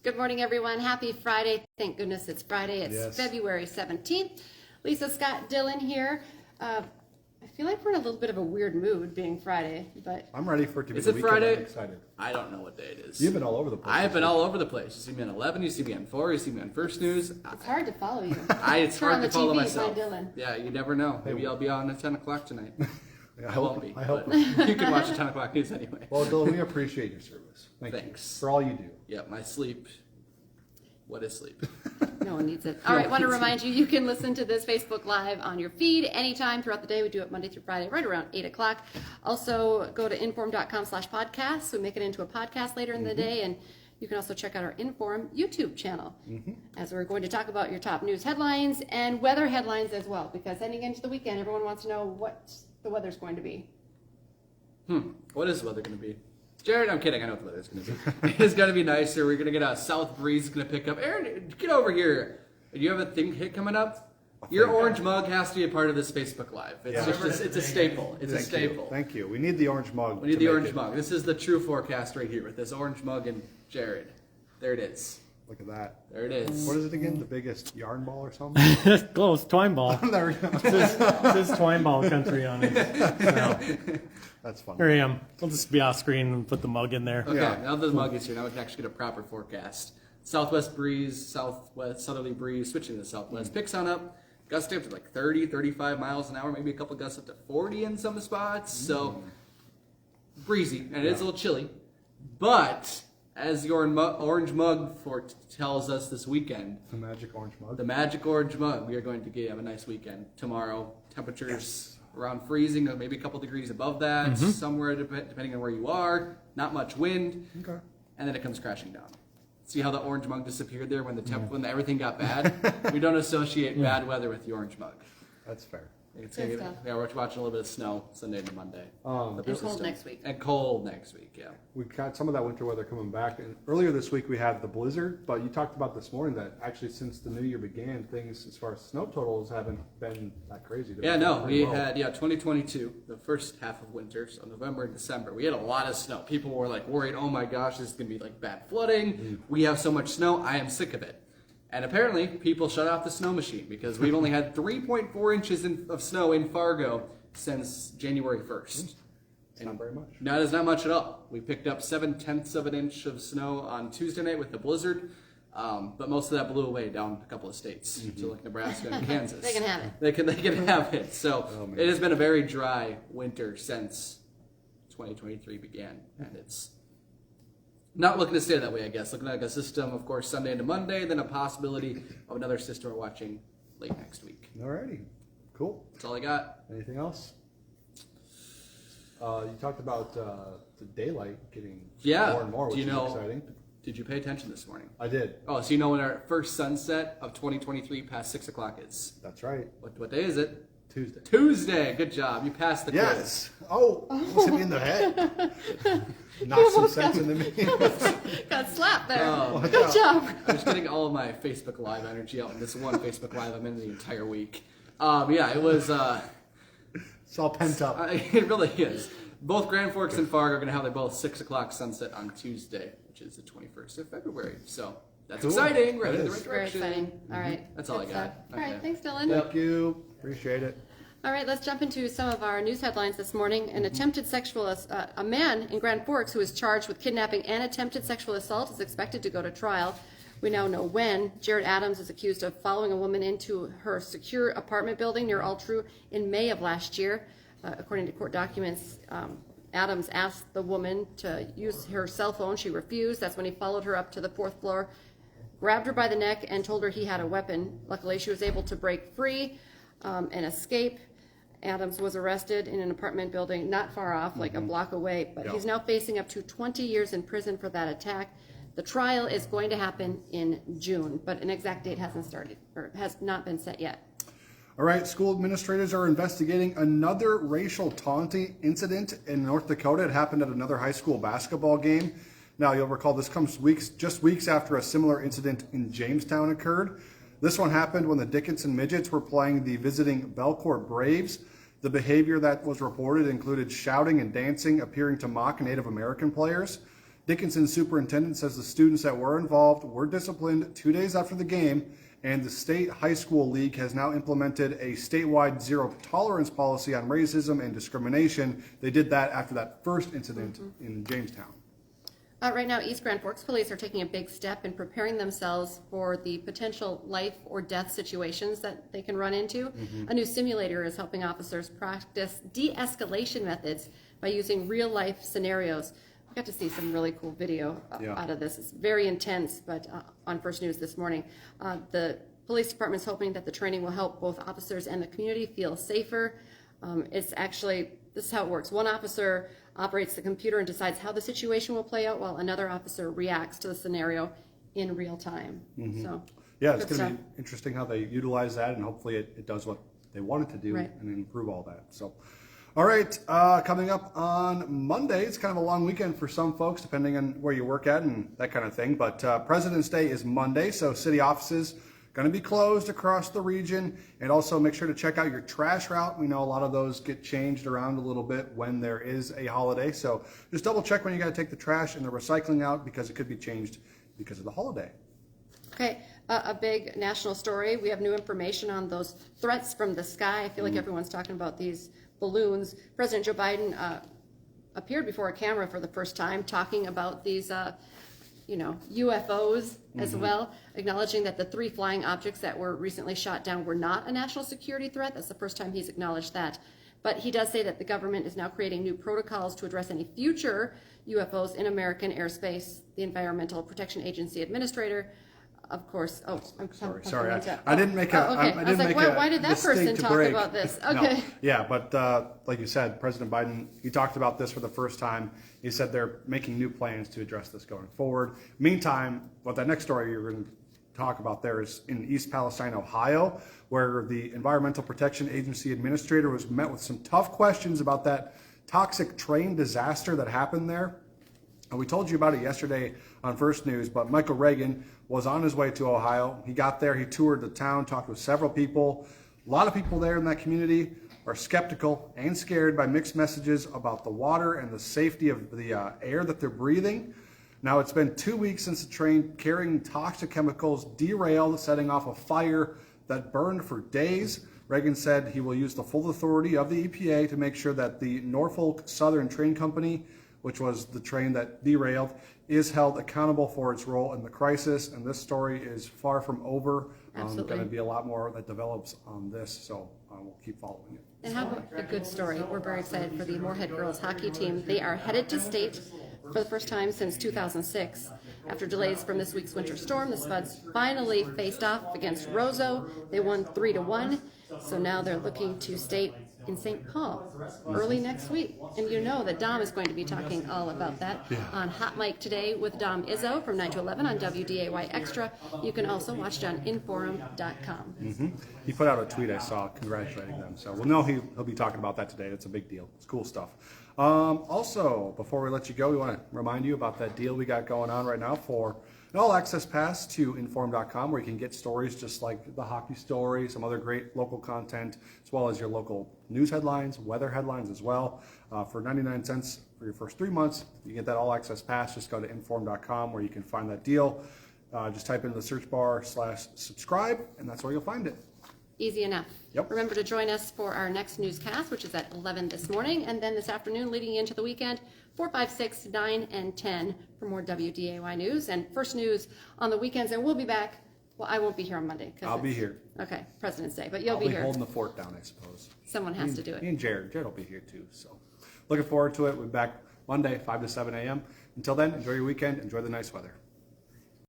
Good morning, everyone. Happy Friday. Thank goodness it's Friday. It's February 17th. Lisa, Scott, Dylan here. I feel like we're in a little bit of a weird mood being Friday, but... I'm ready for it to be Is the it weekend. Friday? I'm excited. I don't know what day it is. You've been all over the place. I've been all over the place. You see me on 11, you see me on 4, you see me on First News. It's hard to follow you. It's hard to follow TV, myself. find Dylan. Yeah, you never know. Maybe I'll be on at 10 o'clock tonight. I won't be. I hope. But you can watch the 10 o'clock news anyway. Well, Dylan, we appreciate your service. Thanks. You for all you do. Yeah, my sleep. What is sleep? No one needs it. All right, want to remind you, you can listen to this Facebook Live on your feed anytime throughout the day. We do it Monday through Friday, right around 8 o'clock. Also, go to inforum.com/podcast. We make it into a podcast later in the day, and you can also check out our InForum YouTube channel, as we're going to talk about your top news headlines and weather headlines as well, because heading into the weekend, everyone wants to know what the weather's going to be. What is the weather going to be? Jared, I'm kidding. I know what the weather's going to be. It's going to be nicer. We're going to get a south breeze. It's going to pick up. Aaron, get over here. Do you have a thing hit coming up? Your orange mug has to be a part of this Facebook Live. It's it's a staple. It's a staple. Thank you. We need the orange mug. We need the orange mug. This is the true forecast right here with this orange mug and Jared. There it is. Look at that. There it is. What is it again? The biggest yarn ball or something? Close, twine ball. There we go. It says twine ball country on it. So, That's fun. here I am. We'll just be off screen and put the mug in there. Okay, Yeah. now that the mug is here, now we can actually get a proper forecast. Southwest breeze, southwest southerly breeze, switching to the southwest. Picks on up, gusty up to like 30, 35 miles an hour, maybe a couple gusts up to 40 in some spots. So breezy, and it is a little chilly. But as the orange mug tells us this weekend, The magic orange mug. the magic orange mug, we are going to have a nice weekend. Tomorrow, temperatures around freezing, maybe a couple degrees above that, somewhere depending on where you are. Not much wind, Okay. and then it comes crashing down. See how the orange mug disappeared there when when everything got bad? We don't associate bad weather with the orange mug. That's fair. It's Good gonna, stuff. yeah, we're watching a little bit of snow Sunday to Monday. And cold next week. And cold next week, yeah. We've got some of that winter weather coming back. And earlier this week we had the blizzard, but you talked about this morning that actually since the new year began, things as far as snow totals haven't been that crazy. They've Yeah, been no, pretty we low. had 2022, the first half of winter, so November and December. We had a lot of snow. People were like worried, oh my gosh, this is gonna be like bad flooding. We have so much snow. I am sick of it. And apparently, people shut off the snow machine because we've only had 3.4 inches of snow in Fargo since January 1st. It's not very much. That is not much at all. We picked up 7/10 of an inch of snow on Tuesday night with the blizzard, but most of that blew away down a couple of states, so like Nebraska and Kansas. They can have it. They can have it. So it has been a very dry winter since 2023 began, and it's not looking to stay that way, I guess. Looking like a system, of course, Sunday into Monday, then a possibility of another system we're watching late next week. Alrighty. Cool. That's all I got. Anything else? You talked about the daylight getting more and more, which is exciting. Did you pay attention this morning? I did. Oh, so you know when our first sunset of 2023 past 6 o'clock is? That's right. What day is it? Tuesday. Tuesday. Good job. You passed the quiz. Yes. Oh, almost hit me in the head. Knocked some sense into me. Got slapped there. Oh. Good job. I'm just getting all of my Facebook Live energy out in this one Facebook Live I'm in the entire week. Yeah, it was... It's all pent up. It really is. Both Grand Forks and Fargo are going to have their both 6 o'clock sunset on Tuesday, which is the 21st of February. So that's exciting. We're headed in the right Very direction. exciting. All right. That's all Good I got. stuff. All right. Okay. Thanks, Dylan. Thank you. Appreciate it. All right, let's jump into some of our news headlines this morning. An attempted sexual a man in Grand Forks who is charged with kidnapping and attempted sexual assault is expected to go to trial. We now know when. Jared Adams is accused of following a woman into her secure apartment building near Altru in May of last year. According to court documents, Adams asked the woman to use her cell phone. She refused. That's when he followed her up to the 4th floor, grabbed her by the neck, and told her he had a weapon. Luckily, she was able to break free and escape. Adams was arrested in an apartment building not far off, like a block away, but he's now facing up to 20 years in prison for that attack. The trial is going to happen in June, but an exact date hasn't started, or has not been set yet. All right, school administrators are investigating another racial taunting incident in North Dakota. It happened at another high school basketball game. Now, you'll recall this comes just weeks after a similar incident in Jamestown occurred. This one happened when the Dickinson Midgets were playing the visiting Belcourt Braves. The behavior that was reported included shouting and dancing, appearing to mock Native American players. Dickinson's superintendent says the students that were involved were disciplined 2 days after the game, and the state high school league has now implemented a statewide zero tolerance policy on racism and discrimination. They did that after that first incident in Jamestown. Right now, East Grand Forks police are taking a big step in preparing themselves for the potential life or death situations that they can run into. A new simulator is helping officers practice de-escalation methods by using real-life scenarios. I got to see some really cool video out of this. It's very intense, but on First News this morning. The police department is hoping that the training will help both officers and the community feel safer. It's actually, this is how it works. One officer operates the computer and decides how the situation will play out, while another officer reacts to the scenario in real time. So, Yeah, it's going to be interesting how they utilize that, and hopefully it does what they want it to do and improve all that. So, all right, coming up on Monday, it's kind of a long weekend for some folks, depending on where you work at and that kind of thing. But President's Day is Monday, so city offices going to be closed across the region. And also make sure to check out your trash route. We know a lot of those get changed around a little bit when there is a holiday. So just double check when you got to take the trash and the recycling out, because it could be changed because of the holiday. okay, a big national story. We have new information on those threats from the sky. I feel like everyone's talking about these balloons. President Joe Biden appeared before a camera for the first time talking about these UFOs as well, acknowledging that the 3 flying objects that were recently shot down were not a national security threat. That's the first time he's acknowledged that. But he does say that the government is now creating new protocols to address any future UFOs in American airspace. The Environmental Protection Agency administrator, of course. Oh, I'm sorry. I didn't make a. Okay. I didn't make why did that person talk break. about this? Okay. No. Yeah, but like you said, President Biden, he talked about this for the first time. He said they're making new plans to address this going forward. Meantime, what that next story you're going to talk about there is in East Palestine, Ohio, where the Environmental Protection Agency administrator was met with some tough questions about that toxic train disaster that happened there. And we told you about it yesterday on First News, but Michael Reagan was on his way to Ohio. He got there, he toured the town, talked with several people. A lot of people there in that community are skeptical and scared by mixed messages about the water and the safety of the air that they're breathing. Now, it's been 2 weeks since the train carrying toxic chemicals derailed, setting off a fire that burned for days. Reagan said he will use the full authority of the EPA to make sure that the Norfolk Southern Train Company, which was the train that derailed, is held accountable for its role in the crisis. And this story is far from over. Absolutely. Going to be a lot more that develops on this, so we'll keep following it. And how about a good story? We're very excited for the Moorhead girls hockey team. They are headed to state for the first time since 2006. After delays from this week's winter storm, the Spuds finally faced off against Roseau. They won 3-1, so now they're looking to state in St. Paul early next week. And you know that Dom is going to be talking all about that on Hot Mic today with Dom Izzo from 9 to 11 on WDAY Extra. You can also watch it on InForum.com. He put out a tweet I saw congratulating them. So we'll know he'll be talking about that today. It's a big deal. It's cool stuff. Also, before we let you go, we want to remind you about that deal we got going on right now for an all-access pass to InForum.com, where you can get stories just like the hockey story, some other great local content, as well as your local news headlines, weather headlines as well. For 99 cents for your first 3 months, you get that all-access pass. Just go to InForum.com where you can find that deal. Just type into the search bar /subscribe, and that's where you'll find it. Easy enough. Yep. Remember to join us for our next newscast, which is at 11 this morning, and then this afternoon leading into the weekend, 4, 5, 6, 9, and 10 for more WDAY news and First News on the weekends. And we'll be back. Well, I won't be here on Monday. I'll be here. Okay, President's Day, but you'll I'll be be here. holding the fort down, I suppose. Someone has to do it. Me and Jared. Jared will be here too. So looking forward to it. We'll be back Monday, 5 to 7 a.m. Until then, enjoy your weekend. Enjoy the nice weather.